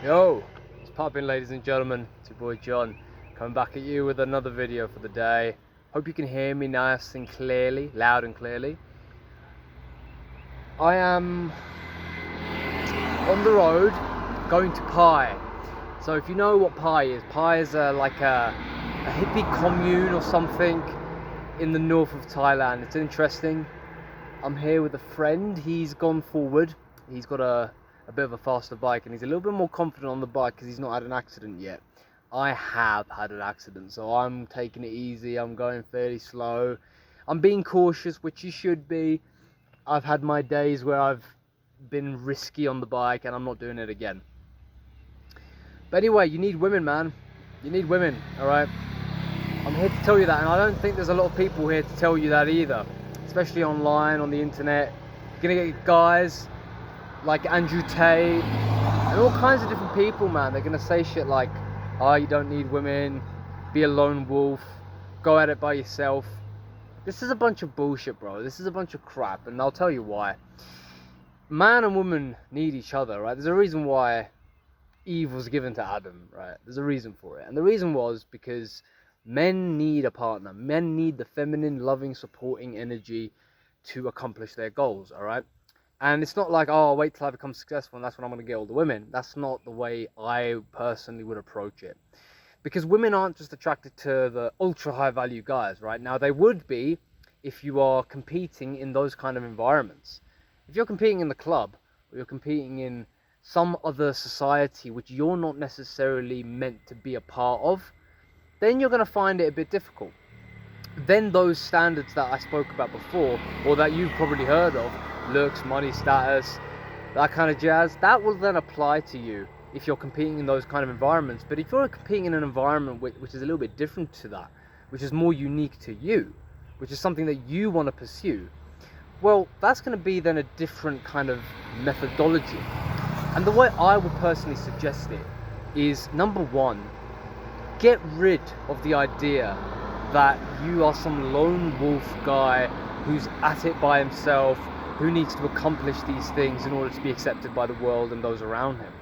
Yo, it's poppin', ladies and gentlemen. It's your boy John, coming back at you with another video for the day. Hope you can hear me nice and clearly, loud and clearly. I am on the road going to Pai. So if you know what Pai is like a hippie commune or something in the north of Thailand. It's interesting. I'm here with a friend. He's gone forward. He's got a bit of a faster bike and he's a little bit more confident on the bike because he's not had an accident yet. I have had an accident, so I'm taking it easy. I'm going fairly slow. I'm being cautious, which you should be. I've had my days where I've been risky on the bike and I'm not doing it again. But anyway, you need women, man. You need women, alright? I'm here to tell you that, and I don't think there's a lot of people here to tell you that either. Especially online, on the internet. You're gonna get guys like Andrew Tate and all kinds of different people, man. They're gonna say shit like, oh, you don't need women, be a lone wolf, go at it by yourself. This is a bunch of bullshit, bro. This is a bunch of crap, and I'll tell you why. Man and woman need each other, right? There's a reason why Eve was given to Adam, right? There's a reason for it, and the reason was because men need a partner. Men need the feminine, loving, supporting energy to accomplish their goals, alright? And it's not like, oh, I'll wait till I become successful and that's when I'm going to get all the women. That's not the way I personally would approach it. Because women aren't just attracted to the ultra high value guys, right? Now, they would be if you are competing in those kind of environments. If you're competing in the club, or you're competing in some other society which you're not necessarily meant to be a part of, then you're going to find it a bit difficult. Then those standards that I spoke about before, or that you've probably heard of, looks, money, status, that kind of jazz, that will then apply to you if you're competing in those kind of environments. But if you're competing in an environment which is a little bit different to that, which is more unique to you, which is something that you want to pursue, well, that's going to be then a different kind of methodology. And the way I would personally suggest it is, number one, get rid of the idea that you are some lone wolf guy who's at it by himself, who needs to accomplish these things in order to be accepted by the world and those around him.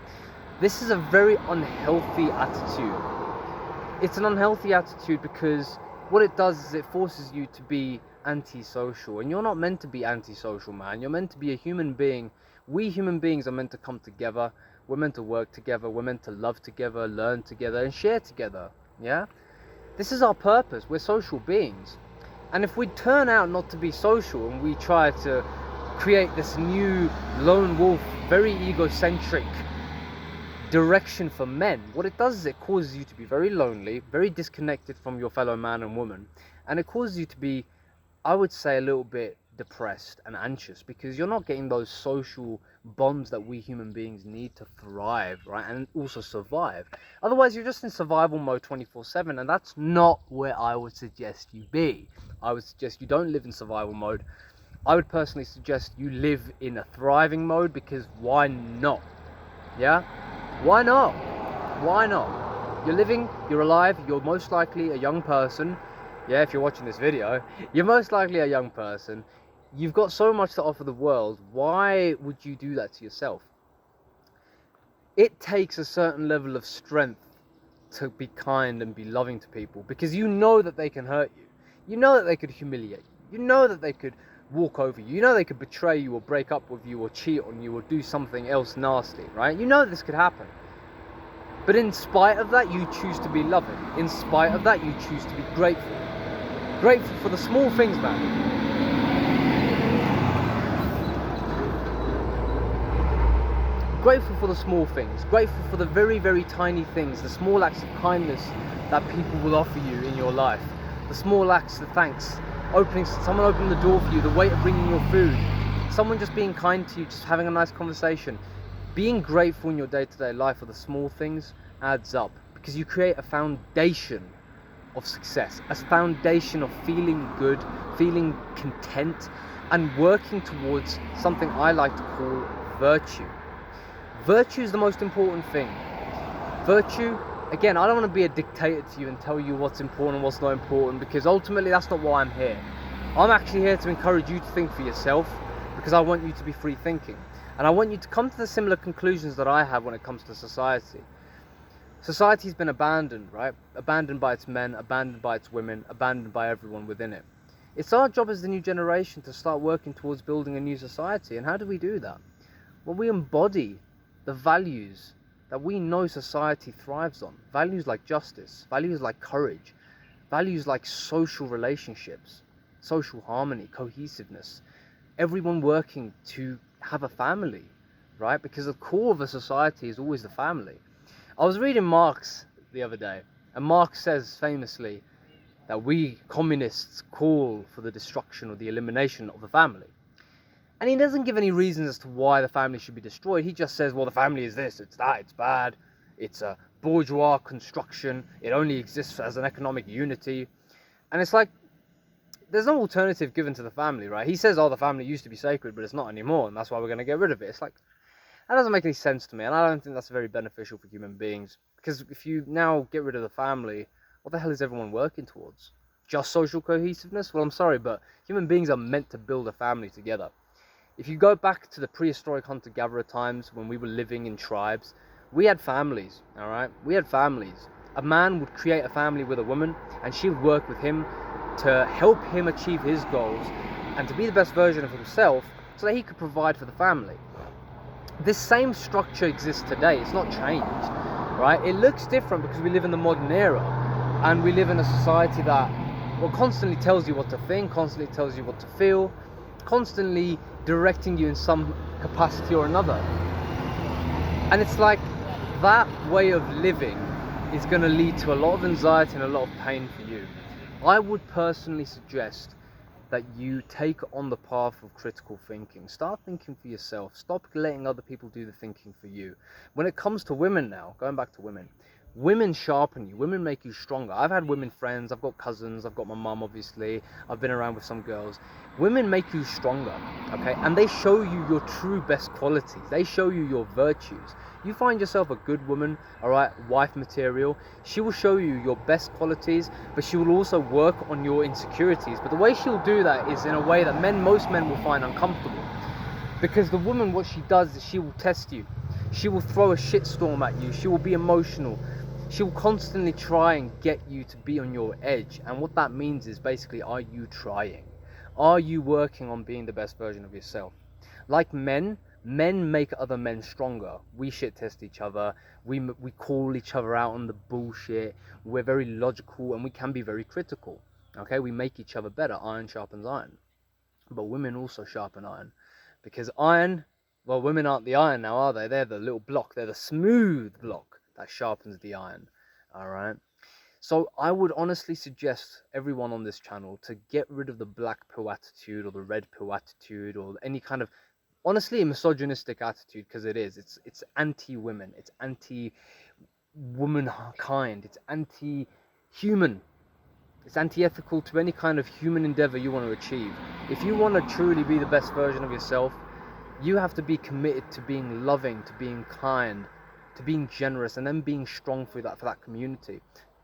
This is a very unhealthy attitude. It's an unhealthy attitude because what it does is it forces you to be antisocial, and you're not meant to be antisocial, man. You're meant to be a human being. We human beings are meant to come together. We're meant to work together. We're meant to love together, learn together, and share together. Yeah? This is our purpose. We're social beings. And if we turn out not to be social and we try to create this new lone wolf, very egocentric direction for men, what it does is it causes you to be very lonely, very disconnected from your fellow man and woman, and it causes you to be, I would say, a little bit depressed and anxious because you're not getting those social bonds that we human beings need to thrive, right, and also survive. Otherwise, you're just in survival mode 24/7, and that's not where I would suggest you be. I would suggest you don't live in survival mode. I would personally suggest you live in a thriving mode, because why not? Yeah? Why not? Why not? You're living, you're alive, you're most likely a young person. Yeah, if you're watching this video, you're most likely a young person. You've got so much to offer the world. Why would you do that to yourself? It takes a certain level of strength to be kind and be loving to people, because you know that they can hurt you. You know that they could humiliate you. You know that they could walk over you. You know they could betray you or break up with you or cheat on you or do something else nasty, right? You know this could happen. But in spite of that, you choose to be loving. In spite of that, you choose to be grateful. Grateful for the small things, man. Grateful for the small things. Grateful for the very, very tiny things. The small acts of kindness that people will offer you in your life. The small acts of thanks. Someone opening the door for you. The waiter bringing your food. Someone just being kind to you. Just having a nice conversation. Being grateful in your day-to-day life for the small things adds up. Because you create a foundation of success. A foundation of feeling good. Feeling content. And working towards something I like to call virtue. Virtue is the most important thing. Virtue, again, I don't want to be a dictator to you and tell you what's important and what's not important, because ultimately that's not why I'm here. I'm actually here to encourage you to think for yourself, because I want you to be free thinking. And I want you to come to the similar conclusions that I have when it comes to society. Society's been abandoned, right? Abandoned by its men, abandoned by its women, abandoned by everyone within it. It's our job as the new generation to start working towards building a new society. And how do we do that? Well, we embody the values that we know society thrives on. Values like justice, values like courage, values like social relationships, social harmony, cohesiveness. Everyone working to have a family, right? Because the core of a society is always the family. I was reading Marx the other day, and Marx says famously that we communists call for the destruction or the elimination of the family. And he doesn't give any reasons as to why the family should be destroyed. He just says, well, the family is this, it's that, it's bad, it's a bourgeois construction, it only exists as an economic unity. And it's like, there's no alternative given to the family, right? He says, oh, the family used to be sacred, but it's not anymore, and that's why we're going to get rid of it. It's like, that doesn't make any sense to me, and I don't think that's very beneficial for human beings. Because if you now get rid of the family, what the hell is everyone working towards? Just social cohesiveness? Well, I'm sorry, but human beings are meant to build a family together. If you go back to the prehistoric hunter-gatherer times when we were living in tribes, we had families, all right? We had families. A man would create a family with a woman, and she would work with him to help him achieve his goals and to be the best version of himself so that he could provide for the family. This same structure exists today. It's not changed, right? It looks different because we live in the modern era, and we live in a society that, well, constantly tells you what to think, constantly tells you what to feel, constantly directing you in some capacity or another. And it's like that way of living is going to lead to a lot of anxiety and a lot of pain for you. I would personally suggest that you take on the path of critical thinking. Start thinking for yourself. Stop letting other people do the thinking for you. When it comes to women now, going back to women, women sharpen you. Women make you stronger. I've had women friends. I've got cousins. I've got my mum, obviously. I've been around with some girls. Women make you stronger, okay? And they show you your true best qualities. They show you your virtues. You find yourself a good woman, all right, wife material. She will show you your best qualities, but she will also work on your insecurities. But the way she'll do that is in a way that most men will find uncomfortable. Because the woman, what she does is she will test you. She will throw a shitstorm at you. She will be emotional. She will constantly try and get you to be on your edge. And what that means is basically, are you trying? Are you working on being the best version of yourself? Like men make other men stronger. We shit test each other. We call each other out on the bullshit. We're very logical and we can be very critical. Okay, we make each other better. Iron sharpens iron. But women also sharpen iron. Because iron, well, women aren't the iron now, are they? They're the little block. They're the smooth block that sharpens the iron. All right. So I would honestly suggest everyone on this channel to get rid of the black pill attitude or the red pill attitude or any kind of, honestly, a misogynistic attitude, because it is. It's anti-women. It's anti-womankind. It's anti-human. It's anti-ethical to any kind of human endeavor you want to achieve. If you want to truly be the best version of yourself, you have to be committed to being loving, to being kind, to being generous, and then being strong for that community.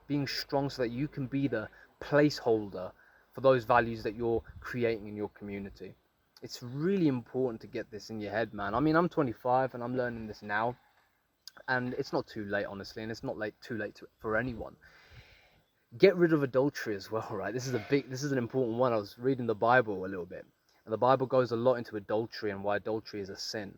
Being strong so that you can be the placeholder for those values that you're creating in your community. It's really important to get this in your head, man. I mean, I'm 25 and I'm learning this now, and it's not too late, honestly, and it's not too late for anyone. Get rid of adultery as well, right? This is an important one. I was reading the Bible a little bit, and the Bible goes a lot into adultery and why adultery is a sin.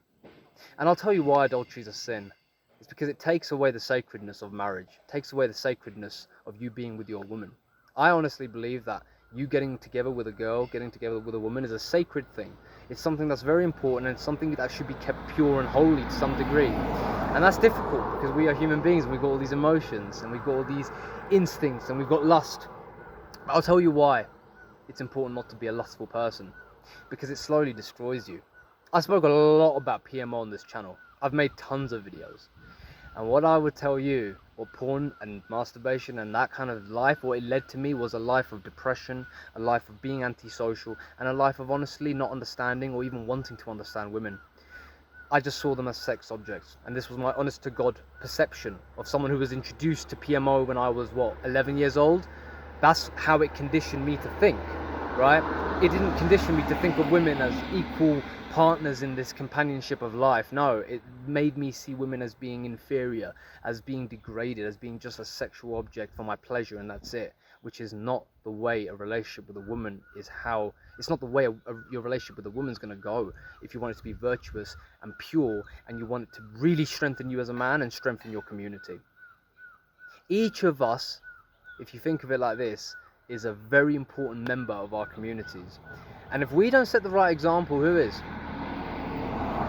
And I'll tell you why adultery is a sin. It's because it takes away the sacredness of marriage. It takes away the sacredness of you being with your woman. I honestly believe that you getting together with a girl, getting together with a woman is a sacred thing. It's something that's very important, and it's something that should be kept pure and holy to some degree. And that's difficult because we are human beings and we've got all these emotions and we've got all these instincts and we've got lust. But I'll tell you why it's important not to be a lustful person. Because it slowly destroys you. I spoke a lot about PMO on this channel. I've made tons of videos. And what I would tell you, what porn and masturbation and that kind of life, what it led to me was a life of depression, a life of being antisocial, and a life of honestly not understanding or even wanting to understand women. I just saw them as sex objects. And this was my honest to God perception of someone who was introduced to PMO when I was, 11 years old. That's how it conditioned me to think, right? It didn't condition me to think of women as equal partners in this companionship of life. No, it made me see women as being inferior, as being degraded, as being just a sexual object for my pleasure, and that's it. Which is not the way a relationship with a woman is how. It's not the way your relationship with a woman's going to go if you want it to be virtuous and pure, and you want it to really strengthen you as a man and strengthen your community. Each of us, if you think of it like this, is a very important member of our communities. And if we don't set the right example, who is?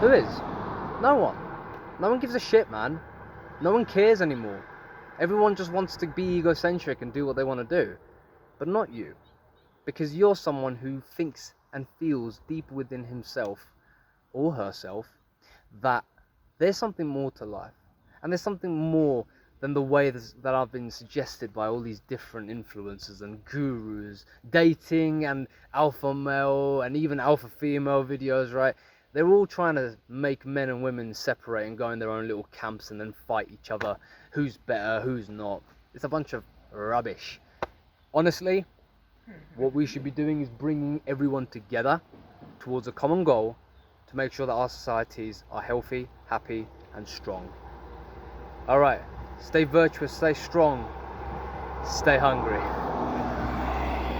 Who is? No one. No one gives a shit, man. No one cares anymore. Everyone just wants to be egocentric and do what they want to do. But not you. Because you're someone who thinks and feels deep within himself or herself that there's something more to life. And there's something more than the way that I've been suggested by all these different influencers and gurus, dating and alpha male and even alpha female videos, right? They're all trying to make men and women separate and go in their own little camps and then fight each other. Who's better, who's not. It's a bunch of rubbish. Honestly, what we should be doing is bringing everyone together towards a common goal to make sure that our societies are healthy, happy, and strong. Alright, stay virtuous, stay strong, stay hungry.